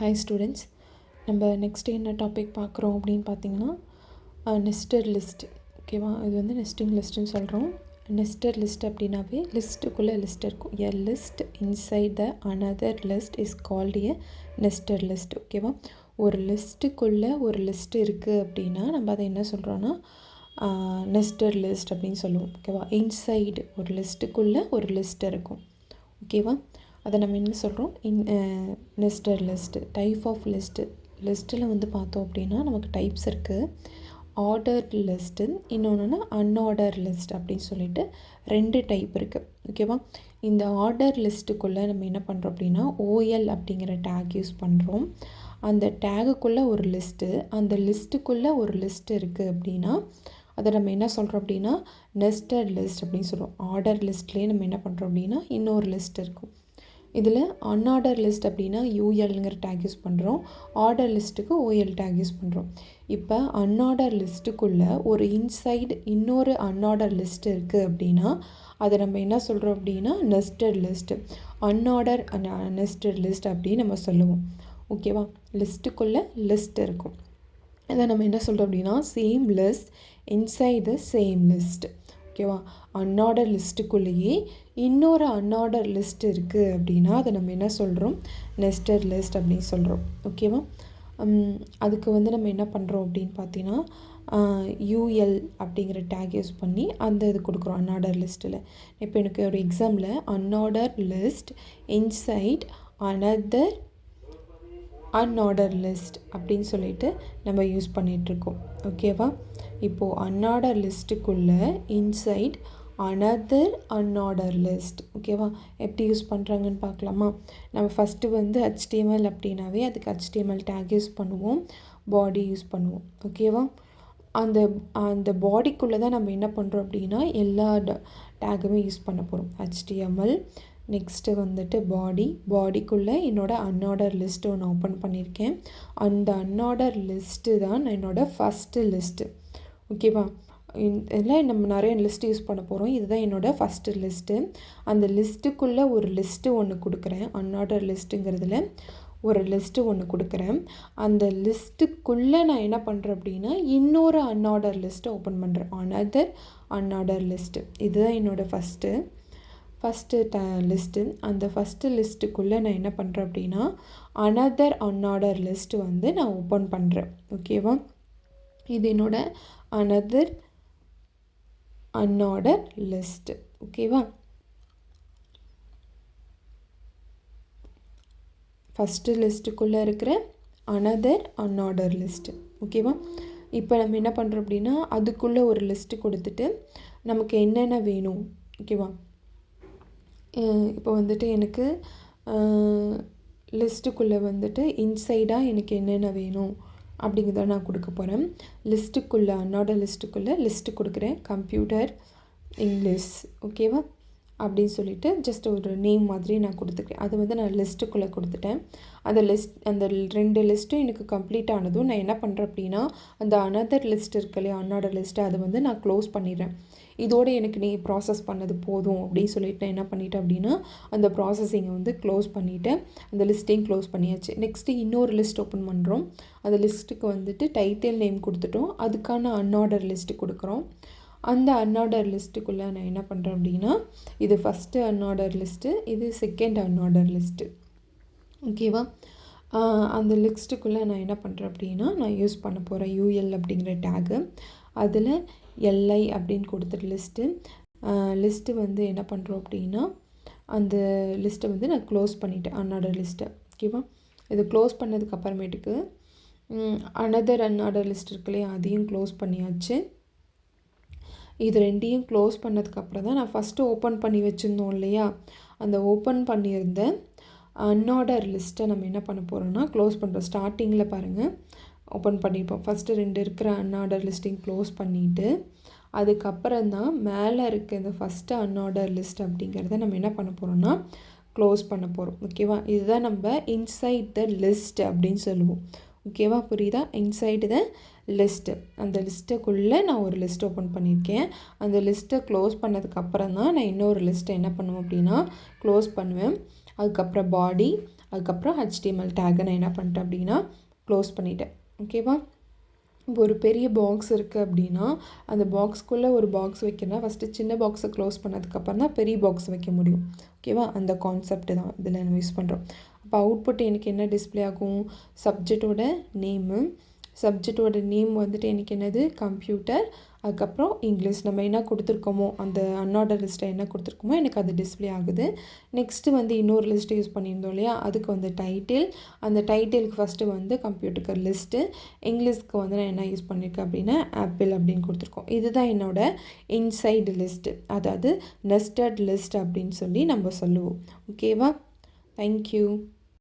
Hi students, நம்ம next என்ன topic பார்க்குறோம் அப்படின்னு பார்த்தீங்கன்னா நெஸ்டட் லிஸ்ட். ஓகேவா, இது வந்து நெஸ்டிங் லிஸ்ட்டுன்னு சொல்கிறோம். நெஸ்டட் லிஸ்ட் அப்படின்னாவே லிஸ்ட்டுக்குள்ளே லிஸ்ட் இருக்கும். எ list inside the another list is called a nested list. ஓகேவா, ஒரு லிஸ்ட்டுக்குள்ளே ஒரு லிஸ்ட் இருக்குது அப்படின்னா நம்ம அதை என்ன சொல்கிறோன்னா நெஸ்டட் லிஸ்ட் அப்படின்னு சொல்லுவோம். ஓகேவா, இன்சைடு ஒரு லிஸ்ட்டுக்குள்ளே ஒரு லிஸ்ட் இருக்கும். ஓகேவா, அதை நம்ம என்ன சொல்கிறோம், நெஸ்டட் லிஸ்ட்டு. டைப் ஆஃப் லிஸ்ட்டில் வந்து பார்த்தோம் அப்படின்னா நமக்கு டைப்ஸ் இருக்குது. ஆர்டர் லிஸ்ட்டு, இன்னொன்று அன்ஆர்டர் லிஸ்ட் அப்படின்னு சொல்லிட்டு 2 டைப் இருக்குது. ஓகேவா, இந்த ஆர்டர் லிஸ்ட்டுக்குள்ளே நம்ம என்ன பண்ணுறோம் அப்படின்னா ஓஎல் அப்படிங்கிற டேக் யூஸ் பண்ணுறோம். அந்த டேகுக்குள்ளே ஒரு லிஸ்ட்டு, அந்த லிஸ்ட்டுக்குள்ளே ஒரு லிஸ்ட் இருக்குது அப்படின்னா அதை நம்ம என்ன சொல்கிறோம் அப்படின்னா நெஸ்டட் லிஸ்ட் அப்படின்னு சொல்கிறோம். ஆர்டர் லிஸ்ட்லேயே நம்ம என்ன பண்ணுறோம் அப்படின்னா இன்னொரு லிஸ்ட் இருக்கும். இதில் அன்ஆர்டர் லிஸ்ட் அப்படின்னா யூஎல்ங்கிற டேக் யூஸ் பண்ணுறோம். ஆர்டர் லிஸ்ட்டுக்கு ஓஎல் டேக் யூஸ் பண்ணுறோம். இப்போ அன்ஆர்டர் லிஸ்ட்டுக்குள்ளே ஒரு இன்சைடு இன்னொரு அன்ஆர்டர் லிஸ்ட் இருக்குது அப்படின்னா அதை நம்ம என்ன சொல்கிறோம் அப்படின்னா நெஸ்டட் லிஸ்ட்டு. அன்ஆர்டர் நெஸ்டட் லிஸ்ட் அப்படின்னு நம்ம சொல்லுவோம். ஓகேவா, லிஸ்ட்டுக்குள்ளே லிஸ்ட் இருக்கும். இதை நம்ம என்ன சொல்கிறோம் அப்படின்னா same list inside the same list. ஓகேவா, அன்ஆர்டர் லிஸ்ட்டுக்குள்ளேயே இன்னொரு அன்ஆர்டர் லிஸ்ட் இருக்குது அப்படின்னா அதை நம்ம என்ன சொல்கிறோம் நெஸ்டட் லிஸ்ட் அப்படின்னு சொல்கிறோம். ஓகேவா, அதுக்கு வந்து நம்ம என்ன பண்ணுறோம் அப்படின்னு பார்த்தீங்கன்னா யூஎல் அப்படிங்கிற டேக் யூஸ் பண்ணி அந்த இது கொடுக்குறோம் அன்ஆர்டர் லிஸ்ட்டில். இப்போ எனக்கு ஒரு example unorder list inside another unorder list அப்படின்னு சொல்லிட்டு நம்ம யூஸ் பண்ணிகிட்ருக்கோம். ஓகேவா, இப்போது அன்ஆர்டர் லிஸ்ட்டுக்குள்ளே இன்சைட் அனதர் அன்ஆர்டர் லிஸ்ட். ஓகேவா, எப்படி யூஸ் பண்ணுறாங்கன்னு பார்க்கலாமா? நம்ம ஃபஸ்ட்டு வந்து HTML அப்படின்னாவே அதுக்கு HTML டேக் யூஸ் பண்ணுவோம், பாடி யூஸ் பண்ணுவோம். ஓகேவா, அந்த பாடிக்குள்ளே தான் நம்ம என்ன பண்ணுறோம் அப்படின்னா எல்லா டேக்குமே யூஸ் பண்ண போகிறோம். HTML நெக்ஸ்ட்டு வந்துட்டு பாடிக்குள்ளே என்னோடய அன்ஆர்டர் லிஸ்ட்டு ஒன்று ஓப்பன் பண்ணியிருக்கேன். அந்த அன்ஆர்டர் லிஸ்ட்டு தான் என்னோடய ஃபஸ்ட்டு லிஸ்ட்டு. ஓகேவா, இதில் நம்ம நிறைய லிஸ்ட்டு யூஸ் பண்ண போகிறோம். இதுதான் என்னோடய ஃபஸ்ட்டு லிஸ்ட்டு. அந்த லிஸ்ட்டுக்குள்ளே ஒரு லிஸ்ட்டு ஒன்று கொடுக்குறேன். அன்ஆர்டர் லிஸ்ட்டுங்கிறதுல ஒரு லிஸ்ட்டு ஒன்று கொடுக்குறேன். அந்த லிஸ்ட்டுக்குள்ளே நான் என்ன பண்ணுறேன் அப்படின்னா இன்னொரு அன்ஆர்டர் லிஸ்ட்டை ஓப்பன் பண்ணுறேன். Another unorder list. இதுதான் என்னோடய ஃபஸ்ட்டு லிஸ்ட்டு. அந்த ஃபஸ்ட்டு லிஸ்ட்டுக்குள்ளே நான் என்ன பண்ணுறேன் அப்படின்னா அனதர் அன்ஆர்டர் லிஸ்ட்டு வந்து நான் ஓப்பன் பண்ணுறேன். ஓகேவா, இது என்னோட அனதர் அன்ஆர்டர் லிஸ்ட்டு. ஓகேவா, ஃபஸ்ட்டு லிஸ்ட்டுக்குள்ளே இருக்கிற அனதர் அன்ஆர்டர் லிஸ்ட்டு. ஓகேவா, இப்போ நம்ம என்ன பண்ணுறோம் அப்படின்னா அதுக்குள்ளே ஒரு லிஸ்ட்டு கொடுத்துட்டு நமக்கு என்னென்ன வேணும். ஓகேவா, இப்போ வந்துட்டு எனக்கு லிஸ்ட்டுக்குள்ளே வந்துட்டு இன்சைடாக எனக்கு என்னென்ன வேணும் அப்படிங்கிறத நான் கொடுக்க போகிறேன். லிஸ்ட்டுக்குள்ளே அன்ஆர்டர் லிஸ்ட்டுக்குள்ளே லிஸ்ட்டு கொடுக்குறேன், கம்ப்யூட்டர் இங்கிலீஷ். ஓகேவா, அப்படின்னு சொல்லிட்டு ஜஸ்ட் ஒரு நேம் மாதிரி நான் கொடுத்துருக்கேன். அது வந்து நான் லிஸ்ட்டுக்குள்ளே கொடுத்துட்டேன். அந்த 2 லிஸ்ட்டும் எனக்கு கம்ப்ளீட் ஆனதும் நான் என்ன பண்ணுறேன் அப்படின்னா அந்த அனதர் லிஸ்ட் இருக்கு இல்லையா அன்ஆர்டர் லிஸ்ட்டு அதை வந்து நான் க்ளோஸ் பண்ணிடுறேன். இதோடு எனக்கு நீ ப்ராசஸ் பண்ணது போதும் அப்படின்னு சொல்லிட்டு நான் என்ன பண்ணிட்டேன் அப்படின்னா அந்த ப்ராசஸிங்கை வந்து க்ளோஸ் பண்ணிவிட்டேன். அந்த லிஸ்ட்டையும் க்ளோஸ் பண்ணியாச்சு. நெக்ஸ்ட்டு இன்னொரு லிஸ்ட் ஓப்பன் பண்ணுறோம். அந்த லிஸ்ட்டுக்கு வந்துட்டு டைட்டில் நேம் கொடுத்துட்டோம். அதுக்கான அன்ஆர்டர் லிஸ்ட்டு கொடுக்குறோம். அந்த அன்ஆர்டர் லிஸ்ட்டுக்குள்ளே நான் என்ன பண்ணுறேன் அப்படின்னா இது ஃபஸ்ட்டு அன்ஆர்டர் லிஸ்ட்டு, இது செகண்ட் அன்ஆர்டர் லிஸ்ட்டு. ஓகேவா, அந்த லிஸ்ட்டுக்குள்ளே நான் என்ன பண்ணுறேன் அப்படின்னா நான் யூஸ் பண்ண போகிறேன் யூஎல் அப்படிங்கிற டேகு. அதில் எல்ஐ அப்படின்னு கொடுத்துட்டு லிஸ்ட்டு வந்து என்ன பண்ணுறோம் அப்படின்னா அந்த லிஸ்ட்டை வந்து நான் க்ளோஸ் பண்ணிவிட்டேன் அன்ஆர்டர் லிஸ்ட்டை. ஓகேவா, இது க்ளோஸ் பண்ணதுக்கு அப்புறமேட்டுக்கு அனதர் அன்ஆர்டர் லிஸ்ட் இருக்கு இல்லையா அதையும் க்ளோஸ் பண்ணியாச்சு. இது 2ஐயும் க்ளோஸ் பண்ணதுக்கப்புறம் தான் நான் ஃபஸ்ட்டு ஓப்பன் பண்ணி வச்சுருந்தோம் இல்லையா அந்த ஓப்பன் பண்ணியிருந்த அன்ஆர்டர் லிஸ்ட்டை நம்ம என்ன பண்ண போகிறோம்னா க்ளோஸ் பண்ணுறோம். ஸ்டார்டிங்கில் பாருங்கள் ஓப்பன் பண்ணிப்போம். ஃபஸ்ட்டு 2 இருக்கிற அன்ஆர்டர் லிஸ்ட்டையும் க்ளோஸ் பண்ணிவிட்டு அதுக்கப்புறம் தான் மேலே இருக்க இந்த ஃபஸ்ட்டு அன்ஆர்டர் லிஸ்ட் அப்படிங்கிறத நம்ம என்ன பண்ண போகிறோம்னா க்ளோஸ் பண்ண போகிறோம். ஓகேவா, இதுதான் நம்ம இன்சைட் த லிஸ்ட் அப்படின்னு சொல்லுவோம். ஓகேவா, புரியுதா? Inside the list. அந்த லிஸ்ட்டுக்குள்ளே நான் ஒரு லிஸ்ட் ஓப்பன் பண்ணியிருக்கேன். அந்த லிஸ்ட்டை க்ளோஸ் பண்ணதுக்கப்புறம் தான் நான் இன்னொரு லிஸ்ட்டை என்ன பண்ணுவேன் அப்படின்னா க்ளோஸ் பண்ணுவேன். அதுக்கப்புறம் பாடி, அதுக்கப்புறம் HTML டேக்கை நான் என்ன பண்ணிட்டேன் அப்படின்னா க்ளோஸ் பண்ணிட்டேன். ஓகேவா? இப்போ ஒரு பெரிய பாக்ஸ் இருக்குது அப்படின்னா அந்த பாக்ஸ்க்குள்ளே ஒரு பாக்ஸ் வைக்கிறனா ஃபஸ்ட்டு சின்ன பாக்ஸை க்ளோஸ் பண்ணதுக்கப்புறம் தான் பெரிய பாக்ஸ் வைக்க முடியும். ஓகேவா? அந்த கான்செப்ட் தான் இதில் நம்ம யூஸ் பண்ணுறோம். அப்போ அவுட்புட் எனக்கு என்ன டிஸ்பிளே ஆகும்? சப்ஜெக்டோட நேமு, சப்ஜெக்டோட நேம் வந்துட்டு எனக்கு என்னது கம்ப்யூட்டர், அதுக்கப்புறம் இங்கிலீஷ் நம்ம என்ன கொடுத்துருக்கோமோ அந்த அன்ஆர்டர் லிஸ்ட்டில் என்ன கொடுத்துருக்கோமோ எனக்கு அது டிஸ்பிளே ஆகுது. நெக்ஸ்ட்டு வந்து இன்னொரு லிஸ்ட்டு யூஸ் பண்ணியிருந்தோம் இல்லையா, அதுக்கு வந்து டைட்டில், அந்த டைட்டிலுக்கு ஃபஸ்ட்டு வந்து கம்ப்யூட்டருக்கு லிஸ்ட்டு, இங்கிலீஷ்க்கு வந்து நான் என்ன யூஸ் பண்ணியிருக்கேன் அப்படின்னா ஆப்பிள் அப்படின்னு கொடுத்துருக்கோம். இதுதான் என்னோடய இன்சைடு லிஸ்ட்டு, அதாவது நெஸ்டட் லிஸ்ட் அப்படின்னு சொல்லி நம்ம சொல்லுவோம். ஓகேவா? தேங்க்யூ.